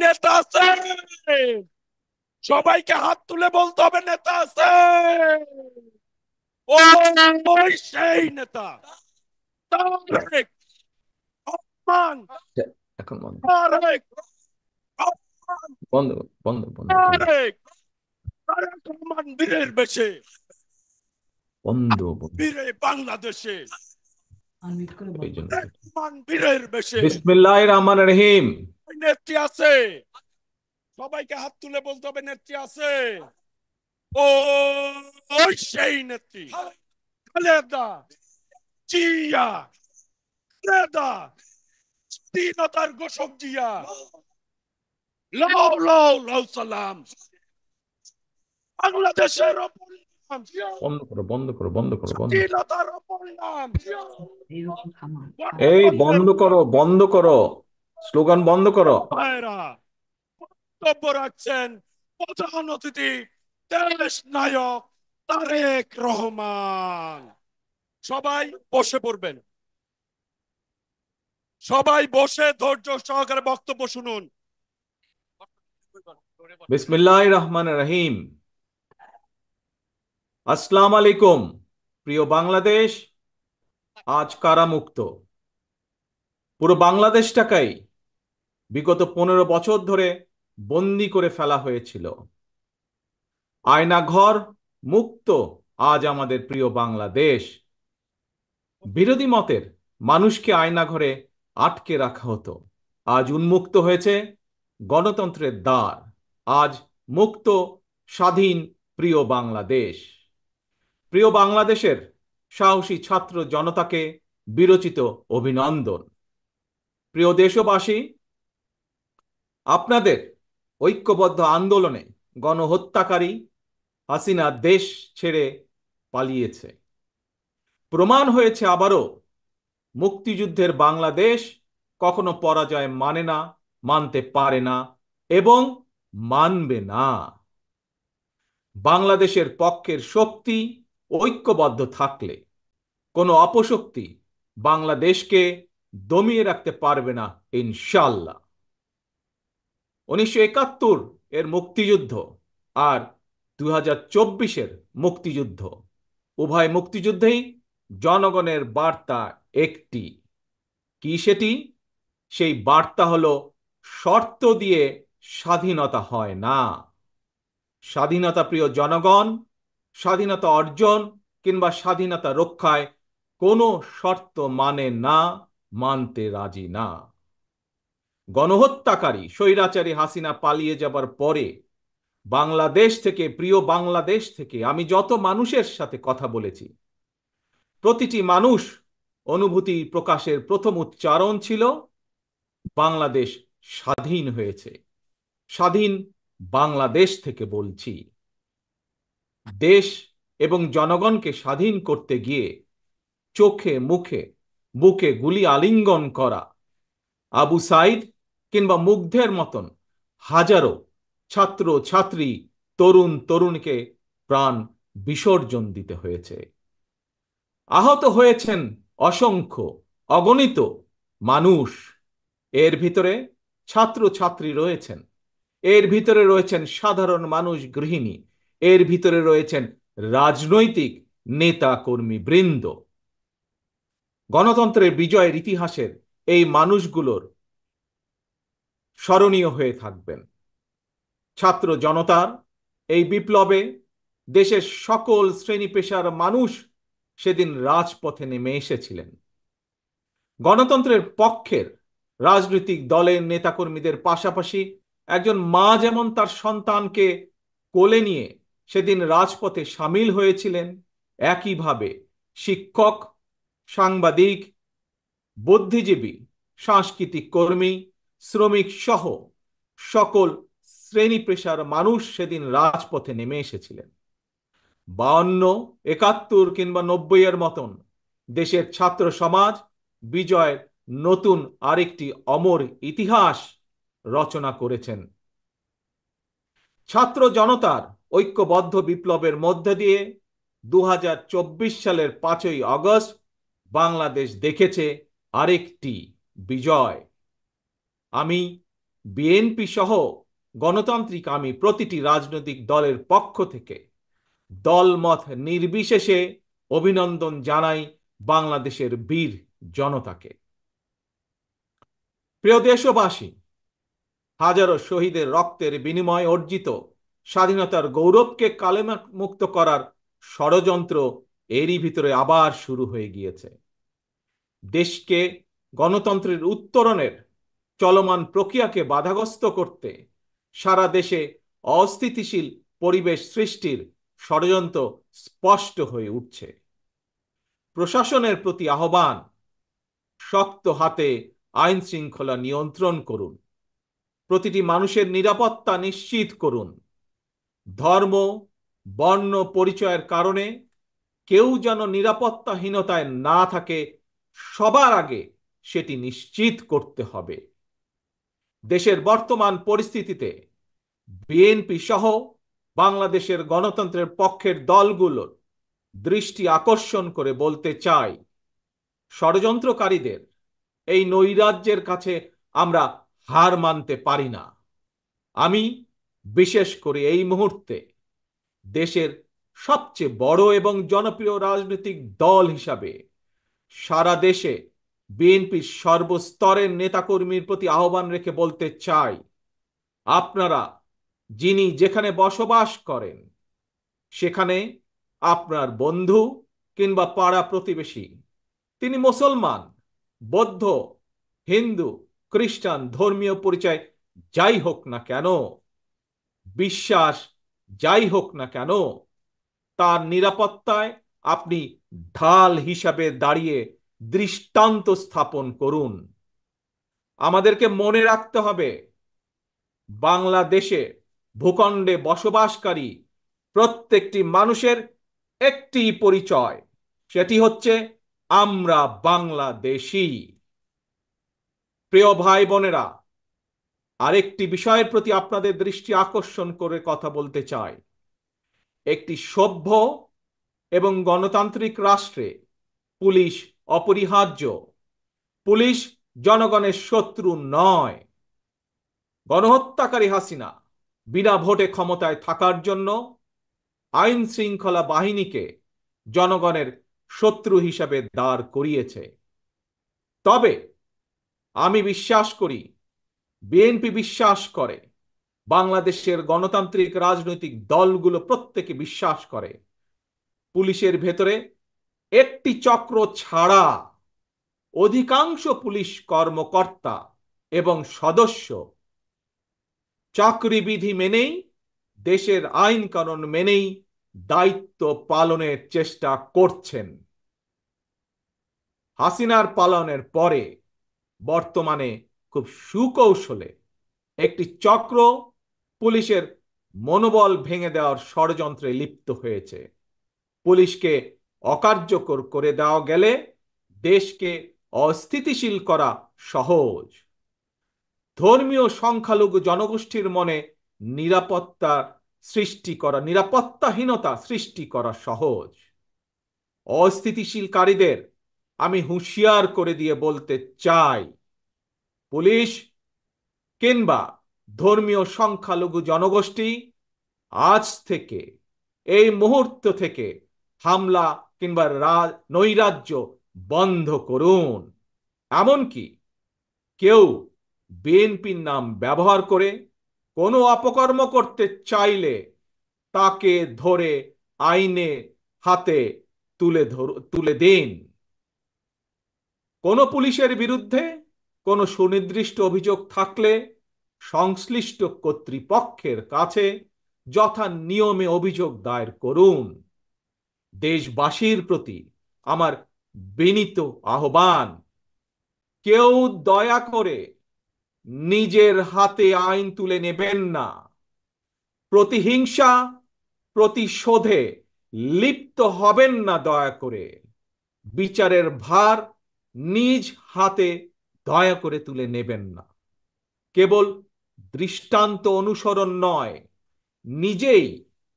নেতা আছে? সবাইকে হাত তুলে বলতে হবে নেতা আছে। ওই সেই নেতা তারেক রহমান। এখন বন্ধ তারেক রহমান। বন্ধ বন্ধ বন্ধ বন্ধ তারেক তারেক রহমান বীরের বেশে বন্ধ বন্ধ বীরে বাংলাদেশে। এই জন্য তারেক রহমান বীরের বেশে। বিসমিল্লাহির রহমানির রহিম। নেত্রী আছে? সবাইকে হাত তুলে বলতে হবে নেত্রী আছে। ও ওই সেই নেত্রী খালেদা জিয়া। খালেদা স্বাধীনতার ঘোষক জিয়া। লাও লাও লাও সালাম বাংলাদেশের অপর নাম। বন্ধ করো বন্ধ করো বন্ধ করো বন্ধ করো। স্বাধীনতার অপর নাম। এই বন্ধ করো বন্ধ করো, স্লোগান বন্ধ করো। ভাইরা বক্তব্য রাখছেন প্রধান অতিথি দেশ নায়ক তারেক রহমান। সবাই বসে পড়বেন। সবাই বসে ধৈর্য সহকারে বক্তব্য শুনুন। বিসমিল্লাহির রহমানির রহিম। আসসালামু আলাইকুম। প্রিয় বাংলাদেশ, আজ কারামুক্ত পুরো বাংলাদেশটাকেই বিগত 15 বছর ধরে বন্দি করে ফেলা হয়েছিল। আয়নাঘর মুক্ত আজ আমাদের প্রিয় বাংলাদেশ। বিরোধী মতের মানুষকে আয়নাঘরে আটকে রাখা হতো, আজ উন্মুক্ত হয়েছে গণতন্ত্রের দ্বার। আজ মুক্ত, স্বাধীন প্রিয় বাংলাদেশ। প্রিয় বাংলাদেশের সাহসী ছাত্র জনতাকে বিরচিত অভিনন্দন। প্রিয় দেশবাসী, আপনাদের ঐক্যবদ্ধ আন্দোলনে গণহত্যাকারী হাসিনা দেশ ছেড়ে পালিয়েছে। প্রমাণ হয়েছে আবারও মুক্তিযুদ্ধের বাংলাদেশ কখনো পরাজয় মানে না, মানতে পারে না এবং মানবে না। বাংলাদেশের পক্ষের শক্তি ঐক্যবদ্ধ থাকলে কোনো অপশক্তি বাংলাদেশকে দমিয়ে রাখতে পারবে না ইনশাল্লাহ। 1971 এর মুক্তিযুদ্ধ আর 2024-এর মুক্তিযুদ্ধ, উভয় মুক্তিযুদ্ধেই জনগণের বার্তা একটি। কি সেটি? সেই বার্তা হলো শর্ত দিয়ে স্বাধীনতা হয় না। স্বাধীনতা প্রিয় জনগণ স্বাধীনতা অর্জন কিংবা স্বাধীনতা রক্ষায় কোনো শর্ত মানে না, মানতে রাজি না। গণহত্যাকারী স্বৈরাচারী হাসিনা পালিয়ে যাবার পরে বাংলাদেশ থেকে, প্রিয় বাংলাদেশ থেকে আমি যত মানুষের সাথে কথা বলেছি, প্রতিটি মানুষ অনুভূতি প্রকাশের প্রথম উচ্চারণ ছিল বাংলাদেশ স্বাধীন হয়েছে। স্বাধীন বাংলাদেশ থেকে বলছি। দেশ এবং জনগণকে স্বাধীন করতে গিয়ে চোখে মুখে বুকে গুলি আলিঙ্গন করা আবু সাইদ কিংবা মুগ্ধের মতন হাজারো ছাত্র ছাত্রী, তরুণ তরুণীকে প্রাণ বিসর্জন দিতে হয়েছে। আহত হয়েছেন অসংখ্য, অগণিত মানুষ। এর ভিতরে ছাত্র ছাত্রী রয়েছেন, এর ভিতরে রয়েছেন সাধারণ মানুষ, গৃহিণী, এর ভিতরে রয়েছেন রাজনৈতিক নেতা কর্মী বৃন্দ। গণতন্ত্রের বিজয়ের ইতিহাসের এই মানুষগুলোর স্মরণীয় হয়ে থাকবেন। ছাত্র জনতার এই বিপ্লবে দেশের সকল শ্রেণী পেশার মানুষ সেদিন রাজপথে নেমে এসেছিলেন। গণতন্ত্রের পক্ষের রাজনৈতিক দলের নেতাকর্মীদের পাশাপাশি একজন মা যেমন তার সন্তানকে কোলে নিয়ে সেদিন রাজপথে সামিল হয়েছিলেন, একইভাবে শিক্ষক, সাংবাদিক, বুদ্ধিজীবী, সাংস্কৃতিক কর্মী, শ্রমিক সহ সকল শ্রেণী পেশার মানুষ সেদিন রাজপথে নেমে এসেছিলেন। 52, 71 কিংবা 90-এর মতন দেশের ছাত্র সমাজ বিজয়ের নতুন আরেকটি অমর ইতিহাস রচনা করেছেন। ছাত্র জনতার ঐক্যবদ্ধ বিপ্লবের মধ্যে দিয়ে 2024 সালের 5ই আগস্ট বাংলাদেশ দেখেছে আরেকটি বিজয়। আমি বিএনপি সহ গণতান্ত্রিক আমি প্রতিটি রাজনৈতিক দলের পক্ষ থেকে দলমত নির্বিশেষে অভিনন্দন জানাই বাংলাদেশের বীর জনতাকে। প্রিয় দেশবাসী, হাজারো শহীদের রক্তের বিনিময়ে অর্জিত স্বাধীনতার গৌরবকে কালেমুক্ত করার ষড়যন্ত্র এরই ভিতরে আবার শুরু হয়ে গিয়েছে। দেশকে গণতন্ত্রের উত্তরণের চলমান প্রক্রিয়াকে বাধাগ্রস্ত করতে সারা দেশে অস্থিতিশীল পরিবেশ সৃষ্টির ষড়যন্ত্র স্পষ্ট হয়ে উঠছে। প্রশাসনের প্রতি আহ্বান, শক্ত হাতে আইন শৃঙ্খলা নিয়ন্ত্রণ করুন, প্রতিটি মানুষের নিরাপত্তা নিশ্চিত করুন। ধর্ম, বর্ণ পরিচয়ের কারণে কেউ যেন নিরাপত্তাহীনতায় না থাকে, সবার আগে সেটি নিশ্চিত করতে হবে। দেশের বর্তমান পরিস্থিতিতে বিএনপি সহ বাংলাদেশের গণতন্ত্রের পক্ষের দলগুলোর দৃষ্টি আকর্ষণ করে বলতে চাই, ষড়যন্ত্রকারীদের এই নৈরাজ্যের কাছে আমরা হার মানতে পারি না। আমি বিশেষ করে এই মুহূর্তে দেশের সবচেয়ে বড় এবং জনপ্রিয় রাজনৈতিক দল হিসাবে সারা দেশে বিএনপির সর্বস্তরের নেতাকর্মীর প্রতি আহ্বান রেখে বলতে চাই, আপনারা যিনি যেখানে বসবাস করেন, সেখানে আপনার বন্ধু কিংবা পাড়া প্রতিবেশী, তিনি মুসলমান, বৌদ্ধ, হিন্দু, খ্রিস্টান, ধর্মীয় পরিচয় যাই হোক না কেন, বিশ্বাস যাই হোক না কেন, তার নিরাপত্তায় আপনি ঢাল হিসাবে দাঁড়িয়ে দৃষ্টান্ত স্থাপন করুন। আমাদেরকে মনে রাখতে হবে, বাংলাদেশে ভূখণ্ডে বসবাসকারী প্রত্যেকটি মানুষের একটি পরিচয়, সেটি হচ্ছে আমরা বাংলাদেশী। প্রিয় ভাই বোনেরা, আরেকটি বিষয়ের প্রতি আপনাদের দৃষ্টি আকর্ষণ করে কথা বলতে চাই। একটি সভ্য এবং গণতান্ত্রিক রাষ্ট্রে পুলিশ অপরিহার্য। পুলিশ জনগণের শত্রু নয়। গণহত্যাকারী হাসিনা বিনা ভোটে ক্ষমতায় থাকার জন্য আইন শৃঙ্খলা বাহিনীকে জনগণের শত্রু হিসাবে দাঁড় করিয়েছে। তবে আমি বিশ্বাস করি, বিএনপি বিশ্বাস করে, বাংলাদেশের গণতান্ত্রিক রাজনৈতিক দলগুলো প্রত্যেকে বিশ্বাস করে, পুলিশের ভেতরে একটি চক্র ছাড়া অধিকাংশ পুলিশ কর্মকর্তা এবং সদস্য চাকরিবিধি মেনেই, দেশের আইন কানুন মেনেই দায়িত্ব পালনের চেষ্টা করছেন। হাসিনার পালনের পরে বর্তমানে খুব সুকৌশলে একটি চক্র পুলিশের মনোবল ভেঙে দেওয়ার ষড়যন্ত্রে লিপ্ত হয়েছে। পুলিশকে অকার্যকর করে দেওয়া গেলে দেশকে অস্থিতিশীল করা সহজ। ধর্মীয় সংখ্যালঘু জনগোষ্ঠীর মনে নিরাপত্তাহীনতা সৃষ্টি করা সহজ। অস্থিতিশীলকারীদের আমি হুঁশিয়ার করে দিয়ে বলতে চাই, পুলিশ কিংবা ধর্মীয় সংখ্যালঘু জনগোষ্ঠী আজ থেকে, এই মুহূর্ত থেকে হামলা কিংবা নৈরাজ্য বন্ধ করুন। এমনকি কেউ বিএনপির নাম ব্যবহার করে কোনো অপকর্ম করতে চাইলে তাকে ধরে আইনে হাতে তুলে দিন। কোনো পুলিশের বিরুদ্ধে কোনো সুনির্দিষ্ট অভিযোগ থাকলে সংশ্লিষ্ট কর্তৃপক্ষের কাছে যথা নিয়মে অভিযোগ দায়ের করুন। দেশবাসীর প্রতি আমার বিনীত আহ্বান, কেউ দয়া করে নিজের হাতে আইন তুলে নেবেন না। প্রতিহিংসা, প্রতিশোধে লিপ্ত হবেন না দয়া করে। বিচারের ভার নিজ হাতে দয়া করে তুলে নেবেন না। কেবল দৃষ্টান্ত অনুসরণ নয়, নিজেই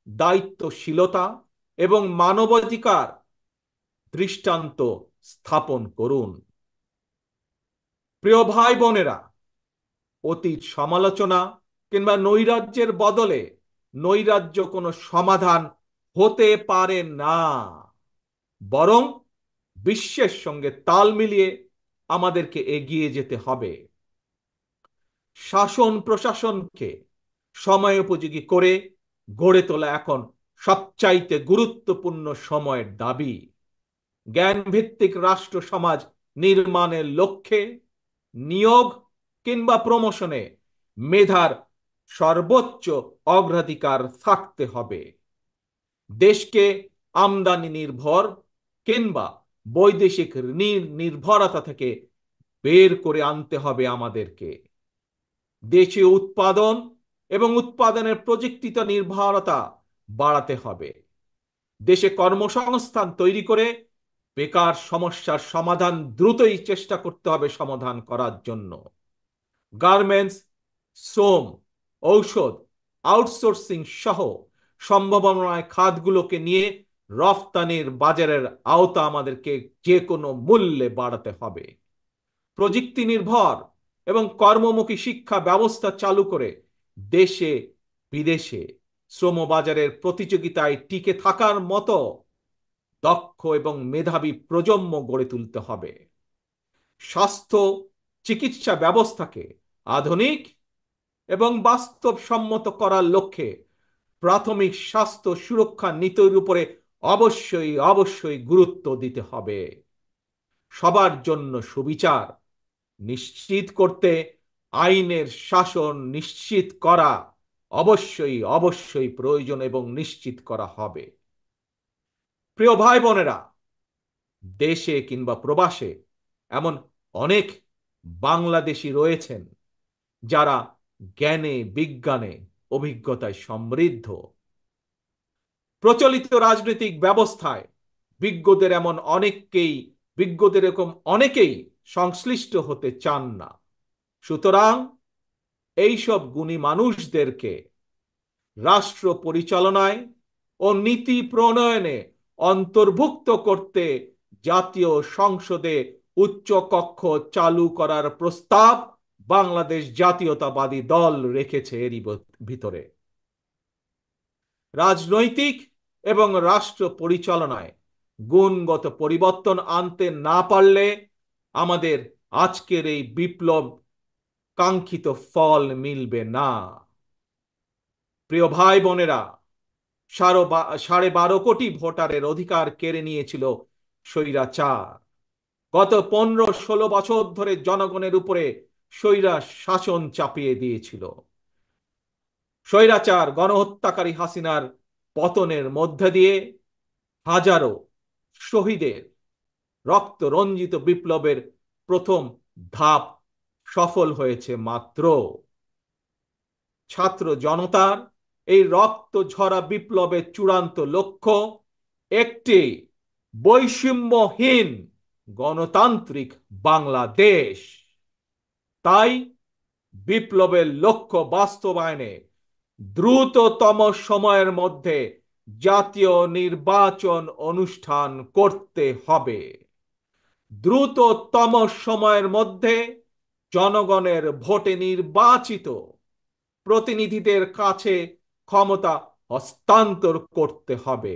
দায়িত্বশীলতা এবং মানবাধিকার দৃষ্টান্ত স্থাপন করুন। প্রিয় ভাই বোনেরা, অতীত সমালোচনা কিংবা নৈরাজ্যের বদলে নৈরাজ্য কোনো সমাধান হতে পারে না, বরং বিশ্বের সঙ্গে তাল মিলিয়ে আমাদেরকে এগিয়ে যেতে হবে। শাসন প্রশাসনকে সময়োপযোগী করে গড়ে তোলা এখন সবচাইতে গুরুত্বপূর্ণ সময়ের দাবি। জ্ঞানভিত্তিক রাষ্ট্র সমাজ নির্মাণের লক্ষ্যে নিয়োগ কিংবা প্রমোশনে মেধার সর্বোচ্চ অগ্রাধিকার থাকতে হবে। দেশকে আমদানি নির্ভর কিংবা বৈদেশিক নির্ভরতা থেকে বের করে আনতে হবে আমাদেরকে। দেশীয় উৎপাদন এবং উৎপাদনের প্রযুক্তিগত নির্ভরতা বাড়াতে হবে। দেশে কর্মসংস্থান তৈরি করে বেকার সমস্যার সমাধান দ্রুতই চেষ্টা করতে হবে সমাধান করার জন্য। গার্মেন্টস, শ্রম, ঔষধ, আউটসোর্সিং সহ সম্ভাবনায় খাতগুলোকে নিয়ে রফতানির বাজারের আওতা আমাদেরকে যে কোনো মূল্যে বাড়াতে হবে। প্রযুক্তি নির্ভর এবং কর্মমুখী শিক্ষা ব্যবস্থা চালু করে দেশে বিদেশে শ্রমবাজারের প্রতিযোগিতায় টিকে থাকার মতো দক্ষ এবং মেধাবী প্রজন্ম গড়ে তুলতে হবে। স্বাস্থ্য চিকিৎসা ব্যবস্থাকে আধুনিক এবং বাস্তবসম্মত করার লক্ষ্যে প্রাথমিক স্বাস্থ্য সুরক্ষা নীতির উপরে অবশ্যই অবশ্যই গুরুত্ব দিতে হবে। সবার জন্য সুবিচার নিশ্চিত করতে আইনের শাসন নিশ্চিত করা অবশ্যই অবশ্যই প্রয়োজন এবং নিশ্চিত করা হবে। প্রিয় ভাই বোনেরা, দেশে কিংবা প্রবাসে এমন অনেক বাংলাদেশী রয়েছেন যারা জ্ঞানে বিজ্ঞানে অভিজ্ঞতায় সমৃদ্ধ। প্রচলিত রাজনৈতিক ব্যবস্থায় বিজ্ঞদের এরকম অনেকেই সংশ্লিষ্ট হতে চান না। সুতরাং এইসব গুণী মানুষদেরকে রাষ্ট্র পরিচালনায় ও নীতি প্রণয়নে অন্তর্ভুক্ত করতে জাতীয় সংসদে উচ্চকক্ষ চালু করার প্রস্তাব বাংলাদেশ জাতীয়তাবাদী দল রেখেছে। এরই ভিতরে রাজনৈতিক এবং রাষ্ট্র পরিচালনায় গুণগত পরিবর্তন আনতে না পারলে আমাদের আজকের এই বিপ্লব কাঙ্ক্ষিত ফল মিলবে না। প্রিয় ভাই বোনেরা, 12.5 ভোটারের অধিকার কেড়ে নিয়েছিল স্বৈরাচার। গত 15-16 বছর ধরে জনগণের উপরে স্বৈরা শাসন চাপিয়ে দিয়েছিল। স্বৈরাচার গণহত্যাকারী হাসিনার পতনের মধ্যে দিয়ে হাজারো শহীদের রক্ত রঞ্জিত বিপ্লবের প্রথম ধাপ সফল হয়েছে মাত্র। ছাত্র জনতার এই রক্ত ঝরা বিপ্লবের চূড়ান্ত লক্ষ্য একটি বৈষম্যহীন গণতান্ত্রিক বাংলাদেশ। তাই বিপ্লবের লক্ষ্য বাস্তবায়নে দ্রুততম সময়ের মধ্যে জাতীয় নির্বাচন অনুষ্ঠান করতে হবে। দ্রুততম সময়ের মধ্যে জনগণের ভোটে নির্বাচিত প্রতিনিধিদের কাছে ক্ষমতা হস্তান্তর করতে হবে।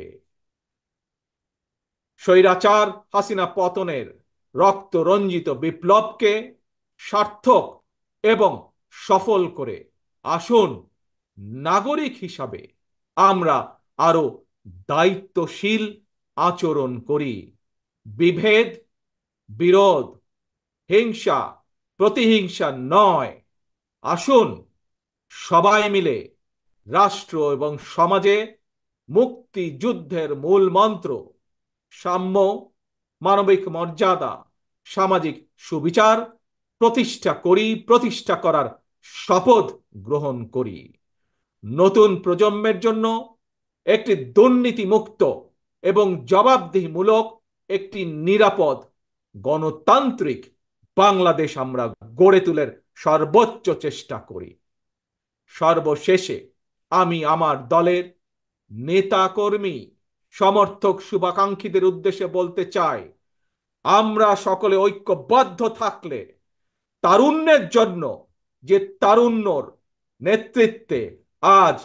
স্বৈরাচার হাসিনা পতনের রক্ত রঞ্জিত বিপ্লবকে সার্থক এবং সফল করে আসুন নাগরিক হিসাবে আমরা আরো দায়িত্বশীল আচরণ করি। বিভেদ, বিরোধ, হিংসা, প্রতিহিংসা নয়। আসুন সবাই মিলে রাষ্ট্র এবং সমাজে মুক্তিযুদ্ধের মূল মন্ত্র সাম্য, মানবিক মর্যাদা, সামাজিক সুবিচার প্রতিষ্ঠা করার শপথ গ্রহণ করি। নতুন প্রজন্মের জন্য একটি দুর্নীতিমুক্ত এবং জবাবদিহিমূলক একটি নিরাপদ গণতান্ত্রিক বাংলাদেশ আমরা গড়ে তোলার সর্বোচ্চ চেষ্টা করি। সর্বশেষে আমি আমার দলের নেতা কর্মী সমর্থক শুভাকাঙ্ক্ষীদের উদ্দেশ্যে বলতে চাই, আমরা সকলে ঐক্যবদ্ধ থাকলে তারুণ্যের জন্য যে তারুণ্যর নেতৃত্বে আজ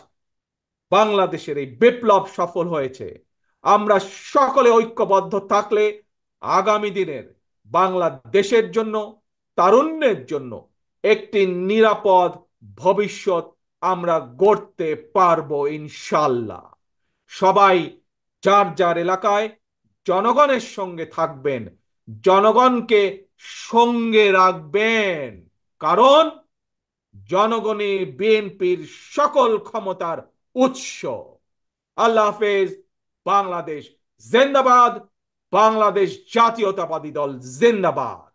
বাংলাদেশের এই বিপ্লব সফল হয়েছে। আমরা সকলে ঐক্যবদ্ধ থাকলে আগামী দিনের বাংলাদেশের জন্য, তারুণ্যের জন্য একটি নিরাপদ ভবিষ্যৎ আমরা গড়তে পারবো ইনশাল্লাহ। সবাই যার যার এলাকায় জনগণের সঙ্গে থাকবেন, জনগণকে সঙ্গে রাখবেন, কারণ জনগণই বিএনপির সকল ক্ষমতার উৎস। আল্লাহ হাফেজ। বাংলাদেশ জিন্দাবাদ। বাংলাদেশ জাতীয়তাবাদী দল জিন্দাবাদ।